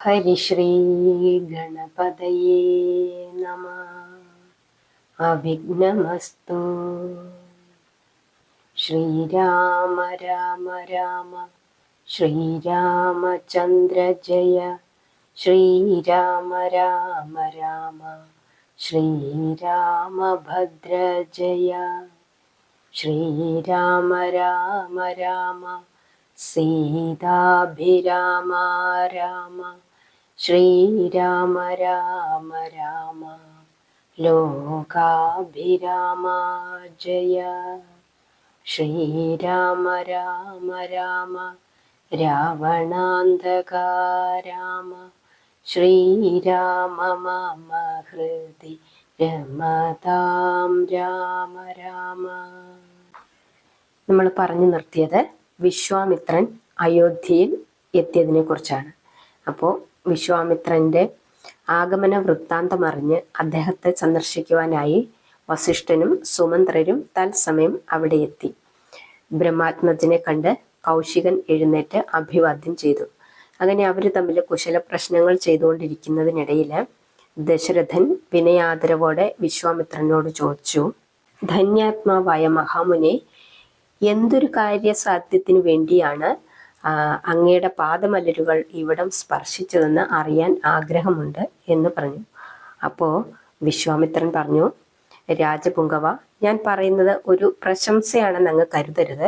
ഹരിശ്രീ ഗണപതയേ നമഃ. അവിഘ്നമസ്തു. ശ്രീരാമ രാമ രാമ ശ്രീരാമചന്ദ്ര ജയ. ശ്രീരാമ രാമ രാമ ശ്രീരാമഭദ്ര ജയ. ശ്രീരാമ രാമ രാമ സീതാഭിരാമ രാമ. ശ്രീരാമ രാമ രാമ ലോകാഭിരാമ ജയ. ശ്രീരാമ രാമ രാമ രാവണാന്തക രാമ. ശ്രീരാമ മമ ഹൃദി രമതാം രാമ രാമ. നമ്മൾ പറഞ്ഞു നിർത്തിയത് വിശ്വാമിത്രൻ അയോധ്യയിൽ എത്തിയതിനെ കുറിച്ചാണ്. അപ്പോൾ വിശ്വാമിത്രൻ്റെ ആഗമന വൃത്താന്തം അറിഞ്ഞ് അദ്ദേഹത്തെ സന്ദർശിക്കുവാനായി വസിഷ്ഠനും സുമന്ത്രരും തത്സമയം അവിടെ എത്തി. ബ്രഹ്മാത്മജനെ കണ്ട് കൗശികൻ എഴുന്നേറ്റ് അഭിവാദ്യം ചെയ്തു. അങ്ങനെ അവർ തമ്മിൽ കുശല പ്രശ്നങ്ങൾ ചെയ്തുകൊണ്ടിരിക്കുന്നതിനിടയിൽ ദശരഥൻ വിനയാദരവോടെ വിശ്വാമിത്രനോട് ചോദിച്ചു, ധന്യാത്മാവായ മഹാമുനെ, എന്തൊരു കാര്യസാധ്യത്തിനു വേണ്ടിയാണ് അങ്ങയുടെ പാദമലരുകൾ ഇവിടം സ്പർശിച്ചതെന്ന് അറിയാൻ ആഗ്രഹമുണ്ട് എന്ന് പറഞ്ഞു. അപ്പോൾ വിശ്വാമിത്രൻ പറഞ്ഞു, രാജപുങ്കവ, ഞാൻ പറയുന്നത് ഒരു പ്രശംസയാണെന്ന് അങ്ങ് കരുതരുത്.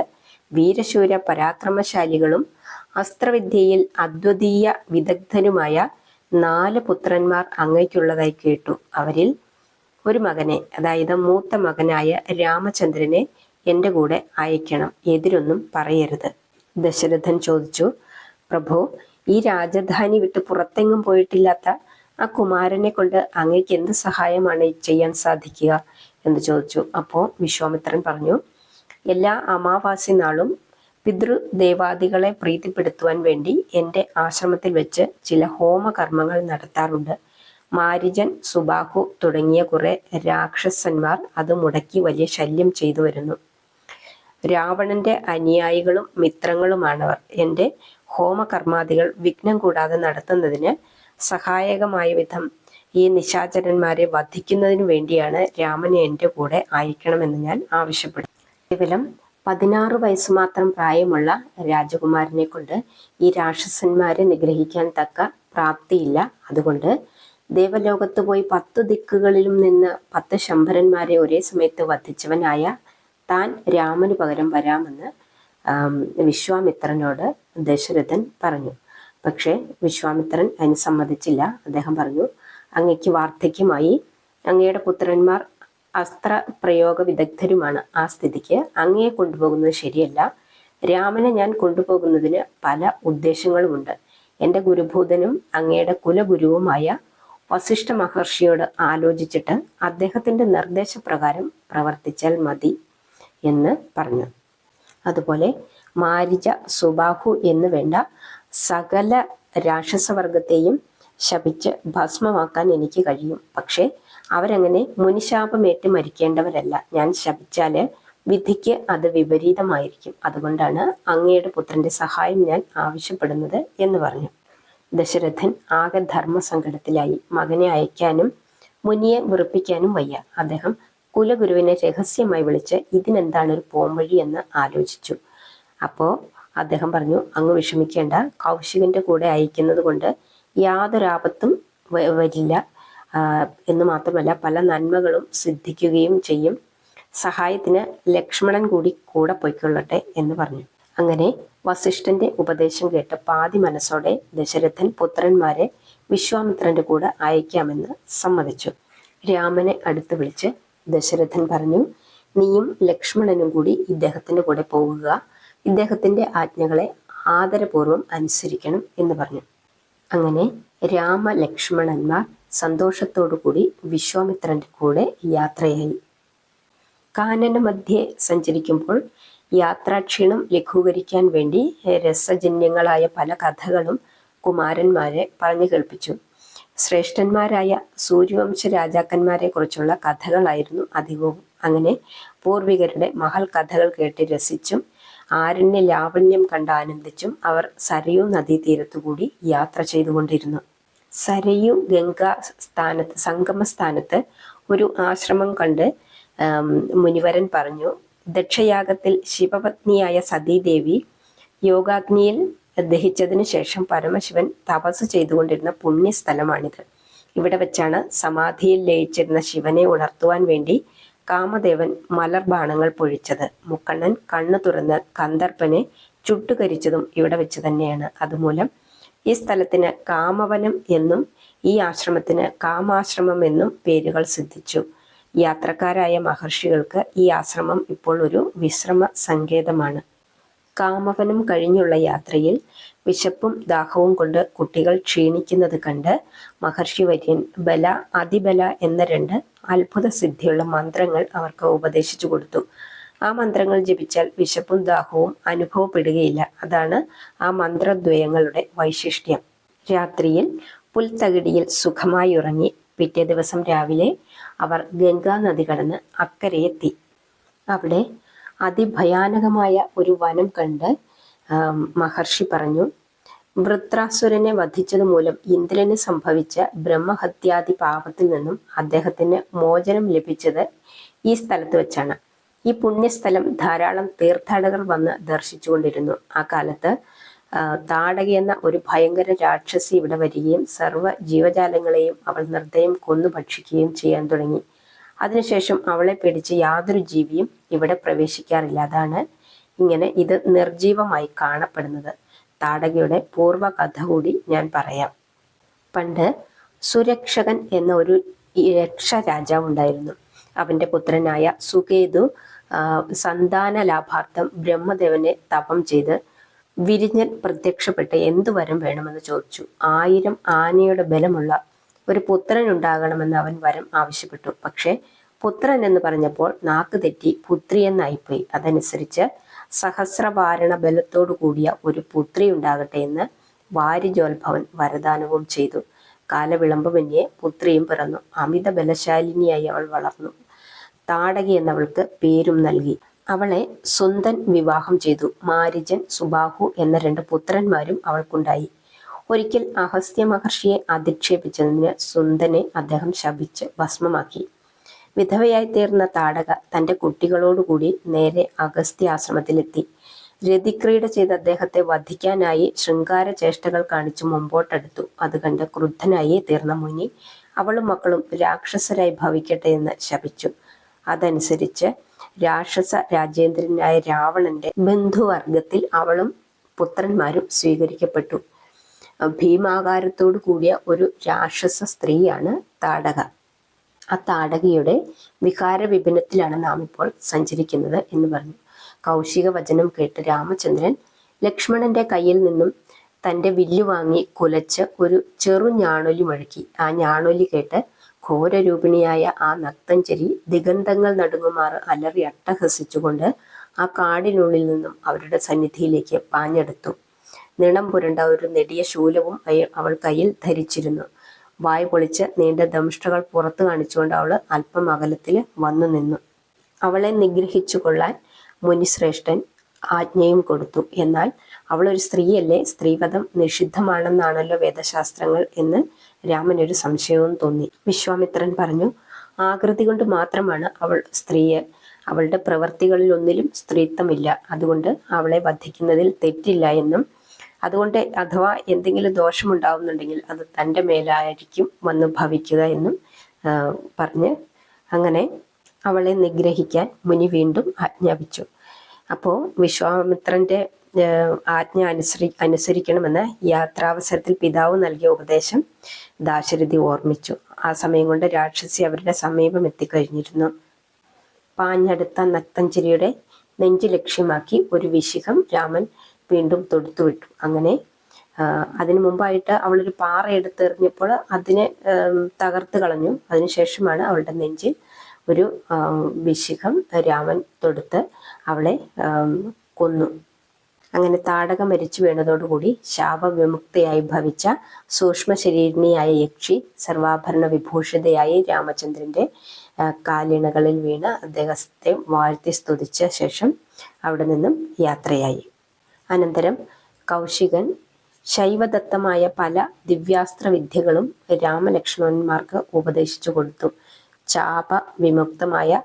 വീരശൂര പരാക്രമശാലികളും അസ്ത്രവിദ്യയിൽ അദ്വിതീയ വിദഗ്ധനുമായ 4 പുത്രന്മാർ അങ്ങയ്ക്കുള്ളതായി കേട്ടു. അവരിൽ ഒരു മകനെ, അതായത് മൂത്ത മകനായ രാമചന്ദ്രനെ എൻ്റെ കൂടെ അയക്കണം, എതിരൊന്നും പറയരുത്. ദശരഥൻ ചോദിച്ചു, പ്രഭു, ഈ രാജധാനി വിട്ട് പുറത്തെങ്ങും പോയിട്ടില്ലാത്ത ആ കുമാരനെ കൊണ്ട് അങ്ങേക്ക് എന്ത് സഹായമാണ് ചെയ്യാൻ സാധിക്കുക എന്ന് ചോദിച്ചു. അപ്പോൾ വിശ്വാമിത്രൻ പറഞ്ഞു, എല്ലാ അമാവാസി നാളും പിതൃദേവാദികളെ പ്രീതിപ്പെടുത്തുവാൻ വേണ്ടി എൻ്റെ ആശ്രമത്തിൽ വെച്ച് ചില ഹോമകർമ്മങ്ങൾ നടത്താറുണ്ട്. മാരിജൻ, സുബാഹു തുടങ്ങിയ കുറെ രാക്ഷസന്മാർ അത് മുടക്കി വലിയ ശല്യം ചെയ്തു വരുന്നു. രാവണന്റെ അനുയായികളും മിത്രങ്ങളുമാണവർ. എൻ്റെ ഹോമകർമാദികൾ വിഘ്നം കൂടാതെ നടത്തുന്നതിന് സഹായകമായ വിധം ഈ നിശാചരന്മാരെ വധിക്കുന്നതിനു വേണ്ടിയാണ് രാമനെ എൻ്റെ കൂടെ അയക്കണമെന്ന് ഞാൻ ആവശ്യപ്പെടും. കേവലം 16 വയസ്സ് മാത്രം പ്രായമുള്ള രാജകുമാരനെ കൊണ്ട് ഈ രാക്ഷസന്മാരെ നിഗ്രഹിക്കാൻ തക്ക പ്രാപ്തിയില്ല. അതുകൊണ്ട് ദേവലോകത്ത് പോയി 10 ദിക്കുകളിലും നിന്ന് 10 ശംഭരന്മാരെ ഒരേ സമയത്ത് വധിച്ചവനായ താൻ രാമന് പകരം വരാമെന്ന് വിശ്വാമിത്രനോട് ദശരഥൻ പറഞ്ഞു. പക്ഷേ വിശ്വാമിത്രൻ അതിന് സമ്മതിച്ചില്ല. അദ്ദേഹം പറഞ്ഞു, അങ്ങയ്ക്ക് വാർദ്ധക്യമായി, അങ്ങയുടെ പുത്രന്മാർ അസ്ത്രപ്രയോഗ വിദഗ്ധരുമാണ്. ആ സ്ഥിതിക്ക് അങ്ങയെ കൊണ്ടുപോകുന്നത് ശരിയല്ല. രാമനെ ഞാൻ കൊണ്ടുപോകുന്നതിന് പല ഉദ്ദേശങ്ങളുമുണ്ട്. എൻ്റെ ഗുരുഭൂതനും അങ്ങയുടെ കുലഗുരുവുമായ വസിഷ്ഠ മഹർഷിയോട് ആലോചിച്ചിട്ട് അദ്ദേഹത്തിൻ്റെ നിർദ്ദേശപ്രകാരം പ്രവർത്തിച്ചാൽ മതി എന്ന് പറഞ്ഞു. അതുപോലെ മാരിജ, സുബാഹു എന്ന് വേണ്ട സകല രാക്ഷസവർഗത്തെയും ശപിച്ച് ഭസ്മമാക്കാൻ എനിക്ക് കഴിയും. പക്ഷേ അവരങ്ങനെ മുനിശാപമേറ്റ് മരിക്കേണ്ടവരല്ല. ഞാൻ ശപിച്ചാല് വിധിക്ക് അത് വിപരീതമായിരിക്കും. അതുകൊണ്ടാണ് അങ്ങയുടെ പുത്രന്റെ സഹായം ഞാൻ ആവശ്യപ്പെടുന്നത് എന്ന് പറഞ്ഞു. ദശരഥൻ ആകെ ധർമ്മസങ്കടത്തിലായി. മകനെ അയക്കാനും മുനിയെ വെറുപ്പിക്കാനും വയ്യ. അദ്ദേഹം കുലഗുരുവിനെ രഹസ്യമായി വിളിച്ച് ഇതിനെന്താണ് ഒരു പോംവഴി എന്ന് ആലോചിച്ചു. അപ്പോൾ അദ്ദേഹം പറഞ്ഞു, അങ്ങ് വിഷമിക്കേണ്ട, കൗശികന്റെ കൂടെ അയക്കുന്നത് കൊണ്ട് യാതൊരാപത്തും വരില്ല എന്ന് മാത്രമല്ല പല നന്മകളും സിദ്ധിക്കുകയും ചെയ്യും. സഹായത്തിന് ലക്ഷ്മണൻ കൂടി കൂടെ പൊയ്ക്കൊള്ളട്ടെ എന്ന് പറഞ്ഞു. അങ്ങനെ വസിഷ്ഠന്റെ ഉപദേശം കേട്ട് പാതി മനസ്സോടെ ദശരഥൻ പുത്രന്മാരെ വിശ്വാമിത്രന്റെ കൂടെ അയക്കാമെന്ന് സമ്മതിച്ചു. രാമനെ അടുത്ത് വിളിച്ച് ദശരഥൻ പറഞ്ഞു, നീയും ലക്ഷ്മണനും കൂടി ഇദ്ദേഹത്തിന്റെ കൂടെ പോകുക. ഇദ്ദേഹത്തിന്റെ ആജ്ഞകളെ ആദരപൂർവ്വം അനുസരിക്കണം എന്ന് പറഞ്ഞു. അങ്ങനെ രാമലക്ഷ്മണന്മാർ സന്തോഷത്തോടു കൂടി വിശ്വാമിത്രന്റെ കൂടെ യാത്രയായി. കാനന മധ്യേ സഞ്ചരിക്കുമ്പോൾ യാത്രാക്ഷീണം ലഘൂകരിക്കാൻ വേണ്ടി രസജന്യങ്ങളായ പല കഥകളും കുമാരന്മാരെ പറഞ്ഞു കേൾപ്പിച്ചു. ശ്രേഷ്ഠന്മാരായ സൂര്യവംശ രാജാക്കന്മാരെ കുറിച്ചുള്ള കഥകളായിരുന്നു അധികവും. അങ്ങനെ പൂർവികരുടെ മഹൽ കഥകൾ കേട്ട് രസിച്ചും ആരണ്യ ലാവണ്യം കണ്ട് ആനന്ദിച്ചും അവർ സരയൂ നദീതീരത്തുകൂടി യാത്ര ചെയ്തുകൊണ്ടിരുന്നു. സരയൂ ഗംഗാ സംഗമസ്ഥാനത്ത് ഒരു ആശ്രമം കണ്ട് മുനിവരൻ പറഞ്ഞു, ദക്ഷയാഗത്തിൽ ശിവപത്നിയായ സതീദേവി യോഗാഗ്നിയിൽ ദഹിച്ചതിനു ശേഷം പരമശിവൻ തപസ് ചെയ്തുകൊണ്ടിരുന്ന പുണ്യസ്ഥലമാണിത്. ഇവിടെ വെച്ചാണ് സമാധിയിൽ ലയിച്ചിരുന്ന ശിവനെ ഉണർത്തുവാൻ വേണ്ടി കാമദേവൻ മലർബാണങ്ങൾ പൊഴിച്ചത്. മുക്കണ്ണൻ കണ്ണു തുറന്ന് കന്ദർപ്പനെ ചുട്ടുകരിച്ചതും ഇവിടെ വെച്ച് തന്നെയാണ്. അതുമൂലം ഈ സ്ഥലത്തിന് കാമവനം എന്നും ഈ ആശ്രമത്തിന് കാമാശ്രമം എന്നും പേരുകൾ സിദ്ധിച്ചു. യാത്രക്കാരായ മഹർഷികൾക്ക് ഈ ആശ്രമം ഇപ്പോൾ ഒരു വിശ്രമ സങ്കേതമാണ്. കാമവനം കഴിഞ്ഞുള്ള യാത്രയിൽ വിശപ്പും ദാഹവും കൊണ്ട് കുട്ടികൾ ക്ഷീണിക്കുന്നത് കണ്ട് മഹർഷി വര്യൻ ബല, അതിബല എന്ന 2 അത്ഭുത സിദ്ധിയുള്ള മന്ത്രങ്ങൾ അവർക്ക് ഉപദേശിച്ചു കൊടുത്തു. ആ മന്ത്രങ്ങൾ ജപിച്ചാൽ വിശപ്പും ദാഹവും അനുഭവപ്പെടുകയില്ല. അതാണ് ആ മന്ത്രദ്വയങ്ങളുടെ വൈശിഷ്ട്യം. രാത്രിയിൽ പുൽത്തകിടിയിൽ സുഖമായി ഉറങ്ങി പിറ്റേ ദിവസം രാവിലെ അവർ ഗംഗാ നദി കടന്ന് അക്കരയെത്തി. അവിടെ അതിഭയാനകമായ ഒരു വനം കണ്ട് മഹർഷി പറഞ്ഞു, വൃത്രാസുരനെ വധിച്ചത് മൂലം ഇന്ദ്രന് സംഭവിച്ച ബ്രഹ്മഹത്യാദി പാപത്തിൽ നിന്നും അദ്ദേഹത്തിന് മോചനം ലഭിച്ചത് ഈ സ്ഥലത്ത് വെച്ചാണ്. ഈ പുണ്യസ്ഥലം ധാരാളം തീർത്ഥാടകർ വന്ന് ദർശിച്ചുകൊണ്ടിരുന്നു. ആ കാലത്ത് താടക എന്ന ഒരു ഭയങ്കര രാക്ഷസി ഇവിടെ വരികയും സർവ്വ ജീവജാലങ്ങളെയും അവൾ നിർദ്ദയം കൊന്നു ഭക്ഷിക്കുകയും ചെയ്യാൻ തുടങ്ങി. അതിനുശേഷം അവളെ പേടിച്ച് യാതൊരു ജീവിയും ഇവിടെ പ്രവേശിക്കാറില്ല. അതാണ് ഇങ്ങനെ ഇത് നിർജീവമായി കാണപ്പെടുന്നത്. താടകയുടെ പൂർവ്വകഥ കൂടി ഞാൻ പറയാം. പണ്ട് സുരക്ഷകൻ എന്ന ഒരു യക്ഷ രാജാവ് ഉണ്ടായിരുന്നു. അവന്റെ പുത്രനായ സുകേതു സന്താന ലാഭാർത്ഥം ബ്രഹ്മദേവനെ തപം ചെയ്ത് വിരിഞ്ഞൻ പ്രത്യക്ഷപ്പെട്ട് എന്തു വരം വേണമെന്ന് ചോദിച്ചു. 1000 ആനയുടെ ബലമുള്ള ഒരു പുത്രൻ ഉണ്ടാകണമെന്ന് അവൻ വരം ആവശ്യപ്പെട്ടു. പക്ഷേ പുത്രൻ എന്ന് പറഞ്ഞപ്പോൾ നാക്ക് തെറ്റി പുത്രി എന്നായിപ്പോയി. അതനുസരിച്ച് സഹസ്രവാരണ ബലത്തോടു കൂടിയ ഒരു പുത്രി ഉണ്ടാകട്ടെ എന്ന് വാരിജോത്ഭവൻ വരദാനവും ചെയ്തു. കാലവിളംബമന്യേ പുത്രിയും പിറന്നു. അമിത ബലശാലിനിയായി അവൾ വളർന്നു. താടകി എന്നവൾക്ക് പേരും നൽകി. അവളെ സുന്ദൻ വിവാഹം ചെയ്തു. മാരിജൻ, സുബാഹു എന്ന 2 പുത്രന്മാരും അവൾക്കുണ്ടായി. ഒരിക്കൽ അഗസ്ത്യ മഹർഷിയെ അധിക്ഷേപിച്ചതിന് സുന്ദനെ അദ്ദേഹം ശപിച്ച് ഭസ്മമാക്കി. വിധവയായി തീർന്ന താടക തന്റെ കുട്ടികളോടുകൂടി നേരെ അഗസ്ത്യാശ്രമത്തിലെത്തി. രതിക്രീഡ ചെയ്ത് അദ്ദേഹത്തെ വധിക്കാനായി ശൃംഗാര ചേഷ്ടകൾ കാണിച്ച് മുമ്പോട്ടെടുത്തു. അത് കണ്ട് ക്രുദ്ധനായി തീർന്ന മുനി അവളും മക്കളും രാക്ഷസരായി ഭവിക്കട്ടെ എന്ന് ശപിച്ചു. അതനുസരിച്ച് രാക്ഷസ രാജേന്ദ്രനായ രാവണന്റെ ബന്ധുവർഗത്തിൽ അവളും പുത്രന്മാരും സ്വീകരിക്കപ്പെട്ടു. ഭീമാകാരത്തോടു കൂടിയ ഒരു രാക്ഷസ സ്ത്രീയാണ് താടക. ആ താടകയുടെ വികാര വിപിനത്തിലാണ് നാം ഇപ്പോൾ സഞ്ചരിക്കുന്നത് എന്ന് പറഞ്ഞു. കൗശിക വചനം കേട്ട് രാമചന്ദ്രൻ ലക്ഷ്മണന്റെ കയ്യിൽ നിന്നും തന്റെ വില്ലു വാങ്ങി കുലച്ച് ഒരു ചെറു ഞാണൊലി മുഴക്കി. ആ ഞാണൊലി കേട്ട് ഘോരരൂപിണിയായ ആ നക്തഞ്ചരി ദിഗന്ധങ്ങൾ നടുങ്ങുമാറ് അലറി അട്ടഹസിച്ചുകൊണ്ട് ആ കാടിനുള്ളിൽ നിന്നും അവരുടെ സന്നിധിയിലേക്ക് പാഞ്ഞെടുത്തു. നിണം പുരണ്ട ഒരു നെടിയ ശൂലവും അവൾ കയ്യിൽ ധരിച്ചിരുന്നു. വായ് പൊളിച്ച് നീണ്ട ദംഷ്ടകൾ പുറത്തു കാണിച്ചുകൊണ്ട് അവൾ അല്പം അകലത്തിൽ വന്നു നിന്നു. അവളെ നിഗ്രഹിച്ചു കൊള്ളാൻ മുനിശ്രേഷ്ഠൻ ആജ്ഞയും കൊടുത്തു. എന്നാൽ അവളൊരു സ്ത്രീയല്ലേ, സ്ത്രീവധം നിഷിദ്ധമാണെന്നാണല്ലോ വേദശാസ്ത്രങ്ങൾ എന്ന് രാമനൊരു സംശയവും തോന്നി. വിശ്വാമിത്രൻ പറഞ്ഞു, ആകൃതി കൊണ്ട് മാത്രമാണ് അവൾ സ്ത്രീയെ, അവളുടെ പ്രവർത്തികളിൽ ഒന്നിലും സ്ത്രീത്വമില്ല. അതുകൊണ്ട് അവളെ വധിക്കുന്നതിൽ തെറ്റില്ല എന്നും അതുകൊണ്ട് അഥവാ എന്തെങ്കിലും ദോഷമുണ്ടാവുന്നുണ്ടെങ്കിൽ അത് തൻ്റെ മേലായിരിക്കും വന്ന് ഭവിക്കുക എന്നും പറഞ്ഞ് അങ്ങനെ അവളെ നിഗ്രഹിക്കാൻ മുനി വീണ്ടും ആജ്ഞാപിച്ചു. അപ്പോൾ വിശ്വാമിത്രന്റെ ആജ്ഞ അനുസരിക്കണമെന്ന് യാത്രാവസരത്തിൽ പിതാവ് നൽകിയ ഉപദേശം ദാശരഥി ഓർമ്മിച്ചു. ആ സമയം കൊണ്ട് രാക്ഷസി അവരുടെ സമീപം എത്തിക്കഴിഞ്ഞിരുന്നു. പാഞ്ഞടുത്ത നക്തഞ്ചരിയുടെ നെഞ്ചു ലക്ഷ്യമാക്കി ഒരു വിശിഖം രാമൻ വീണ്ടും തൊടുത്തുവിട്ടു. അങ്ങനെ അതിനു മുമ്പായിട്ട് അവളൊരു പാറ എടുത്തെറിഞ്ഞപ്പോൾ അതിനെ തകർത്ത് കളഞ്ഞു. അതിനുശേഷമാണ് അവളുടെ നെഞ്ചിൽ ഒരു വിശിഖം രാമൻ തൊടുത്ത് അവളെ കൊന്നു. അങ്ങനെ താടക മരിച്ചു വീണതോടുകൂടി ശാപവിമുക്തയായി ഭവിച്ച സൂക്ഷ്മ ശരീരിണിയായ യക്ഷി സർവാഭരണ വിഭൂഷിതയായി രാമചന്ദ്രന്റെ കാലിണകളിൽ വീണ് അദ്ദേഹത്തെ വാഴ്ത്തി സ്തുതിച്ച ശേഷം അവിടെ നിന്നും യാത്രയായി. അനന്തരം കൗശികൻ ശൈവദത്തമായ പല ദിവ്യാസ്ത്ര വിദ്യകളും രാമലക്ഷ്മണന്മാർക്ക് ഉപദേശിച്ചു കൊടുത്തു. ചാപ വിമുക്തമായ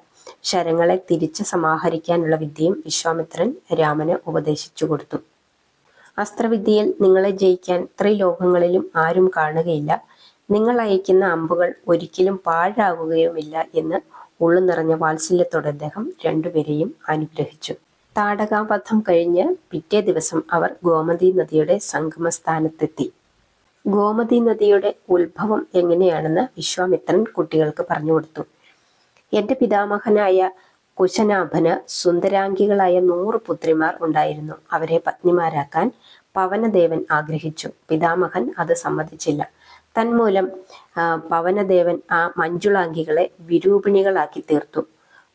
ശരങ്ങളെ തിരിച്ച് സമാഹരിക്കാനുള്ള വിദ്യയും വിശ്വാമിത്രൻ രാമന് ഉപദേശിച്ചു കൊടുത്തു. അസ്ത്രവിദ്യയിൽ നിങ്ങളെ ജയിക്കാൻ ത്രിലോകങ്ങളിലും ആരും കാണുകയില്ല. നിങ്ങൾ അയക്കുന്ന അമ്പുകൾ ഒരിക്കലും പാഴാകുകയുമില്ല എന്ന് ഉള്ളു നിറഞ്ഞ വാത്സല്യത്തോടെ അദ്ദേഹം രണ്ടുപേരെയും അനുഗ്രഹിച്ചു. താടകാവധം കഴിഞ്ഞ് പിറ്റേ ദിവസം അവർ ഗോമതി നദിയുടെ സംഗമസ്ഥാനത്തെത്തി. ഗോമതി നദിയുടെ ഉത്ഭവം എങ്ങനെയാണെന്ന് വിശ്വാമിത്രൻ കുട്ടികൾക്ക് പറഞ്ഞു കൊടുത്തു. എന്റെ പിതാമഹനായ കുശനാഭന് സുന്ദരാംഗികളായ 100 പുത്രിമാർ ഉണ്ടായിരുന്നു. അവരെ പത്നിമാരാക്കാൻ പവനദേവൻ ആഗ്രഹിച്ചു. പിതാമഹൻ അത് സമ്മതിച്ചില്ല. തന്മൂലം പവനദേവൻ ആ മഞ്ജുളാംഗികളെ വിരൂപിണികളാക്കി തീർത്തു.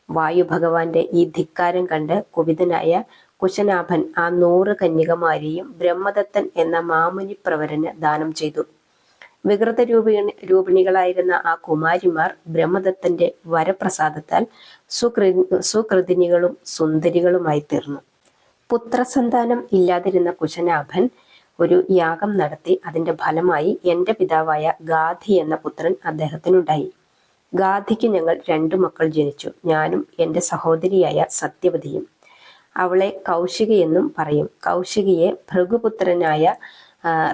വായു ഭഗവാന്റെ ഈ ധിക്കാരം കണ്ട് കുപിതനായ കുശനാഭൻ ആ 100 കന്യകമാരെയും ബ്രഹ്മദത്തൻ എന്ന മാമുനി പ്രവരന് ദാനം ചെയ്തു. വികൃത രൂപിണികളായിരുന്ന ആ കുമാരിമാർ ബ്രഹ്മദത്തന്റെ വരപ്രസാദത്താൽ സുകൃതിനികളും സുന്ദരികളുമായി തീർന്നു. പുത്രസന്താനം ഇല്ലാതിരുന്ന കുശനാഭൻ ഒരു യാഗം നടത്തി. അതിന്റെ ഫലമായി എന്റെ പിതാവായ ഗാധി എന്ന പുത്രൻ അദ്ദേഹത്തിനുണ്ടായി. ഗാധിക്ക് ഞങ്ങൾ 2 മക്കൾ ജനിച്ചു. ഞാനും എന്റെ സഹോദരിയായ സത്യവതിയും. അവളെ കൗശികയെന്നും പറയും. കൗശികയെ ഭൃഗുപുത്രനായ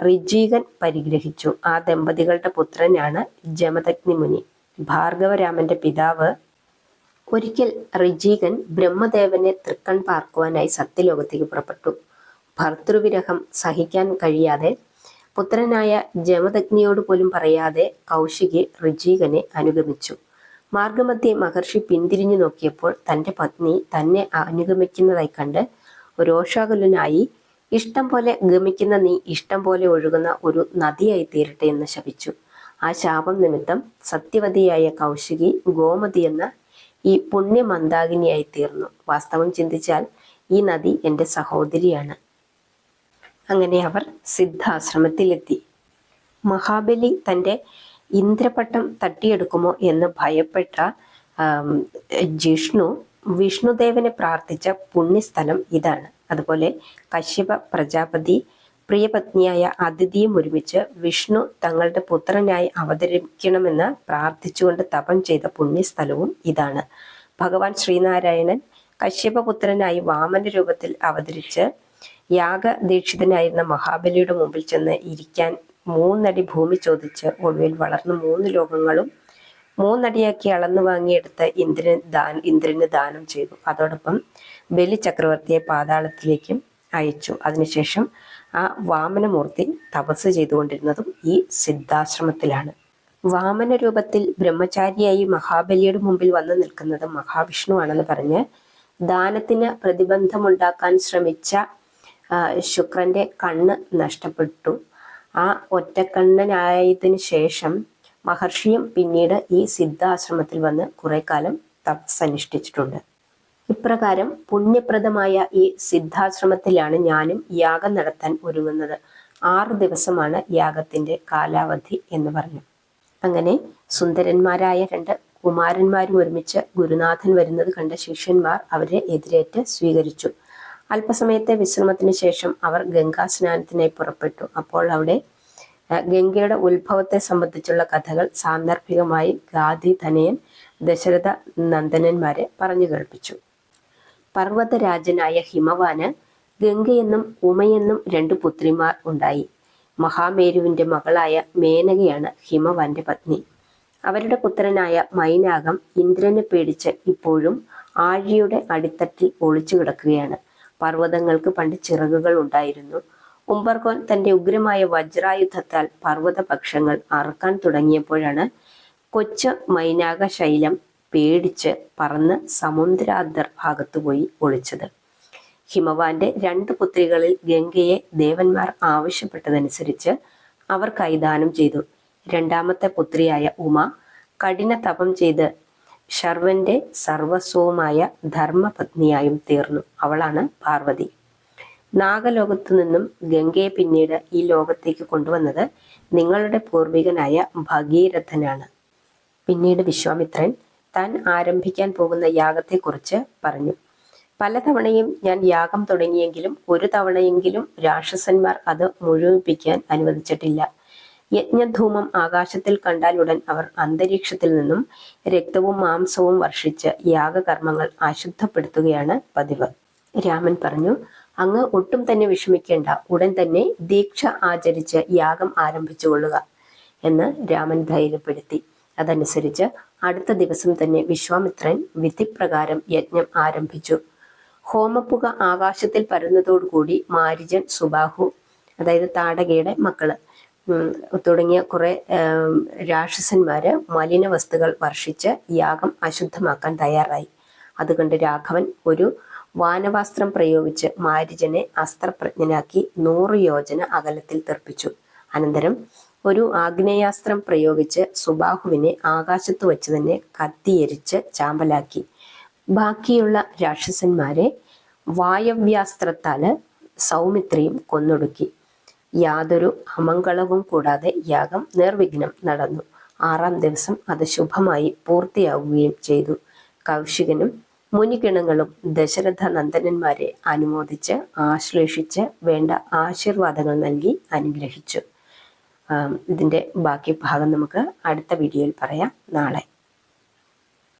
ഋജീകൻ പരിഗ്രഹിച്ചു. ആ ദമ്പതികളുടെ പുത്രനാണ് ജമദഗ്നി മുനി. ഭാർഗവരാമന്റെ പിതാവ്. ഒരിക്കൽ ഋജീകൻ ബ്രഹ്മദേവനെ തൃക്കൺ പാർക്കുവാനായി സത്യലോകത്തേക്ക് പുറപ്പെട്ടു. ഭർതൃവിരഹം സഹിക്കാൻ കഴിയാതെ പുത്രനായ ജമദഗ്നിയോട് പോലും പറയാതെ കൗശികി ഋജീകനെ അനുഗമിച്ചു. മാർഗമധ്യേ മഹർഷി പിന്തിരിഞ്ഞു നോക്കിയപ്പോൾ തന്റെ പത്നി തന്നെ അനുഗമിക്കുന്നതായി കണ്ട് രോഷാകുലനായി, ഇഷ്ടം പോലെ ഗമിക്കുന്ന നീ ഇഷ്ടം പോലെ ഒഴുകുന്ന ഒരു നദിയായി തീരട്ടെ എന്ന് ശപിച്ചു. ആ ശാപം നിമിത്തം സത്യവതിയായ കൗശികി ഗോമതി എന്ന ഈ പുണ്യമന്ദാകിനിയായി തീർന്നു. വാസ്തവം ചിന്തിച്ചാൽ ഈ നദി എൻ്റെ സഹോദരിയാണ്. അങ്ങനെ അവർ സിദ്ധാശ്രമത്തിലെത്തി. മഹാബലി തൻ്റെ ഇന്ദ്രപട്ടം തട്ടിയെടുക്കുമോ എന്ന് ഭയപ്പെട്ട ജിഷ്ണു വിഷ്ണുദേവനെ പ്രാർത്ഥിച്ച പുണ്യസ്ഥലം ഇതാണ്. അതുപോലെ കശ്യപ പ്രജാപതി പ്രിയപത്നിയായ അതിഥിയും ഒരുമിച്ച് വിഷ്ണു തങ്ങളുടെ പുത്രനായി അവതരിക്കണമെന്ന് പ്രാർത്ഥിച്ചുകൊണ്ട് തപം ചെയ്ത പുണ്യസ്ഥലവും ഇതാണ്. ഭഗവാൻ ശ്രീനാരായണൻ കശ്യപപുത്രനായി വാമന രൂപത്തിൽ അവതരിച്ച് യാഗദീക്ഷിതനായിരുന്ന മഹാബലിയുടെ മുമ്പിൽ ചെന്ന് ഇരിക്കാൻ 3 അടി ഭൂമി ചോദിച്ച് ഒടുവിൽ വളർന്ന് 3 ലോകങ്ങളും 3 അടിയാക്കി അളന്നു വാങ്ങിയെടുത്ത് ഇന്ദ്രന് ദാനം ചെയ്തു. അതോടൊപ്പം ബലി ചക്രവർത്തിയെ പാതാളത്തിലേക്കും അയച്ചു. അതിനുശേഷം ആ വാമനമൂർത്തി തപസ് ചെയ്തുകൊണ്ടിരുന്നതും ഈ സിദ്ധാശ്രമത്തിലാണ്. വാമന രൂപത്തിൽ ബ്രഹ്മചാരിയായി മഹാബലിയുടെ മുമ്പിൽ വന്നു നിൽക്കുന്നത് മഹാവിഷ്ണു ആണെന്ന് പറഞ്ഞ് ദാനത്തിന് പ്രതിബന്ധമുണ്ടാക്കാൻ ശ്രമിച്ച ശുക്രന്റെ കണ്ണ് നഷ്ടപ്പെട്ടു. ആ ഒറ്റക്കണ്ണനായതിനു ശേഷം മഹർഷിയും പിന്നീട് ഈ സിദ്ധാശ്രമത്തിൽ വന്ന് കുറെ കാലം തപസ്സനുഷ്ഠിച്ചിട്ടുണ്ട്. ഇപ്രകാരം പുണ്യപ്രദമായ ഈ സിദ്ധാശ്രമത്തിലാണ് ഞാനും യാഗം നടത്താൻ ഒരുങ്ങുന്നത്. 6 ദിവസമാണ് യാഗത്തിന്റെ കാലാവധി എന്ന് പറഞ്ഞു. അങ്ങനെ സുന്ദരന്മാരായ 2 കുമാരന്മാരും ഒരുമിച്ച് ഗുരുനാഥൻ വരുന്നത് കണ്ട ശിഷ്യന്മാർ അവരെ എതിരേറ്റ് സ്വീകരിച്ചു. അല്പസമയത്തെ വിശ്രമത്തിന് ശേഷം അവർ ഗംഗാസ്നാനത്തിനായി പുറപ്പെട്ടു. അപ്പോൾ അവിടെ ഗംഗയുടെ ഉത്ഭവത്തെ സംബന്ധിച്ചുള്ള കഥകൾ സാന്ദർഭികമായി ഗാധി തനയൻ ദശരഥ നന്ദനന്മാരെ പറഞ്ഞു കേൾപ്പിച്ചു. പർവ്വതരാജനായ ഹിമവാന് ഗംഗയെന്നും ഉമയെന്നും 2 പുത്രിമാർ ഉണ്ടായി. മഹാമേരുവിന്റെ മകളായ മേനകയാണ് ഹിമവാന്റെ പത്നി. അവരുടെ പുത്രനായ മൈനാകം ഇന്ദ്രനെ പേടിച്ച് ഇപ്പോഴും ആഴിയുടെ അടിത്തട്ടിൽ ഒളിച്ചു കിടക്കുകയാണ്. പർവ്വതങ്ങൾക്ക് പണ്ട് ചിറകുകൾ ഉണ്ടായിരുന്നു. ഉംബർകോൻ തന്റെ ഉഗ്രമായ വജ്രായുധത്താൽ പർവ്വതപക്ഷങ്ങൾ അറുക്കാൻ തുടങ്ങിയപ്പോഴാണ് കൊച്ചു മൈനാക ശൈലം പേടിച്ച് പറന്ന് സമുദ്രാന്തർഭാഗത്തു പോയി ഒളിച്ചത്. ഹിമവാന്റെ 2 പുത്രികളിൽ ഗംഗയെ ദേവന്മാർ ആവശ്യപ്പെട്ടതനുസരിച്ച് അവർക്കായി ദാനം ചെയ്തു. 2ാമത്തെ പുത്രിയായ ഉമ കഠിന തപം ചെയ്ത് ശർവന്റെ സർവസ്വവുമായ ധർമ്മപത്നിയായും തീർന്നു. അവളാണ് പാർവതി. നാഗലോകത്തു നിന്നും ഗംഗയെ പിന്നീട് ഈ ലോകത്തേക്ക് കൊണ്ടുവന്നത് നിങ്ങളുടെ പൂർവികനായ ഭഗീരഥനാണ്. പിന്നീട് വിശ്വാമിത്രൻ താൻ ആരംഭിക്കാൻ പോകുന്ന യാഗത്തെക്കുറിച്ച് പറഞ്ഞു. പലതവണയും ഞാൻ യാഗം തുടങ്ങിയെങ്കിലും ഒരു തവണയെങ്കിലും രാക്ഷസന്മാർ അത് മുഴുമിപ്പിക്കാൻ അനുവദിച്ചിട്ടില്ല. യജ്ഞധൂമം ആകാശത്തിൽ കണ്ടാലുടൻ അവർ അന്തരീക്ഷത്തിൽ നിന്നും രക്തവും മാംസവും വർഷിച്ച് യാഗകർമ്മങ്ങൾ അശുദ്ധപ്പെടുത്തുകയാണ് പതിവ്. രാമൻ പറഞ്ഞു, അങ്ങ് ഒട്ടും തന്നെ വിഷമിക്കേണ്ട, ഉടൻ തന്നെ ദീക്ഷ ആചരിച്ച് യാഗം ആരംഭിച്ചുകൊള്ളുക എന്ന് രാമൻ ധൈര്യപ്പെടുത്തി. അതനുസരിച്ച് അടുത്ത ദിവസം തന്നെ വിശ്വാമിത്രൻ വിധിപ്രകാരം യജ്ഞം ആരംഭിച്ചു. ഹോമപ്പുക ആകാശത്തിൽ പരന്നതോടുകൂടി മാരീചൻ, സുബാഹു, അതായത് താടകയുടെ മക്കള് തുടങ്ങിയ കുറെ രാക്ഷസന്മാര് മലിന വസ്തുക്കൾ വർഷിച്ച് യാഗം അശുദ്ധമാക്കാൻ തയ്യാറായി. അതുകൊണ്ട് രാഘവൻ ഒരു വാനവാസ്ത്രം പ്രയോഗിച്ച് മാരീചനെ അസ്ത്രപ്രജ്ഞനാക്കി 100 യോജന അകലത്തിൽ തെറിപ്പിച്ചു. അനന്തരം ഒരു ആഗ്നേയാസ്ത്രം പ്രയോഗിച്ച് സുബാഹുവിനെ ആകാശത്ത് വെച്ച് തന്നെ കത്തിയെരിച്ച് ചാമ്പലാക്കി. ബാക്കിയുള്ള രാക്ഷസന്മാരെ വായവ്യാസ്ത്രത്താല് സൗമിത്രിയും കൊന്നൊടുക്കി. യാതൊരു അമംഗളവും കൂടാതെ യാഗം നിർവിഘ്നം നടന്നു. 6-ാം ദിവസം അത് ശുഭമായി പൂർത്തിയാവുകയും ചെയ്തു. കൗശികനും മുനിഗണങ്ങളും ദശരഥ നന്ദനന്മാരെ അനുമോദിച്ച് ആശ്ലേഷിച്ച് വേണ്ട ആശീർവാദങ്ങൾ നൽകി അനുഗ്രഹിച്ചു. ഇതിൻ്റെ ബാക്കി ഭാഗം നമുക്ക് അടുത്ത വീഡിയോയിൽ പറയാം. നാളെ.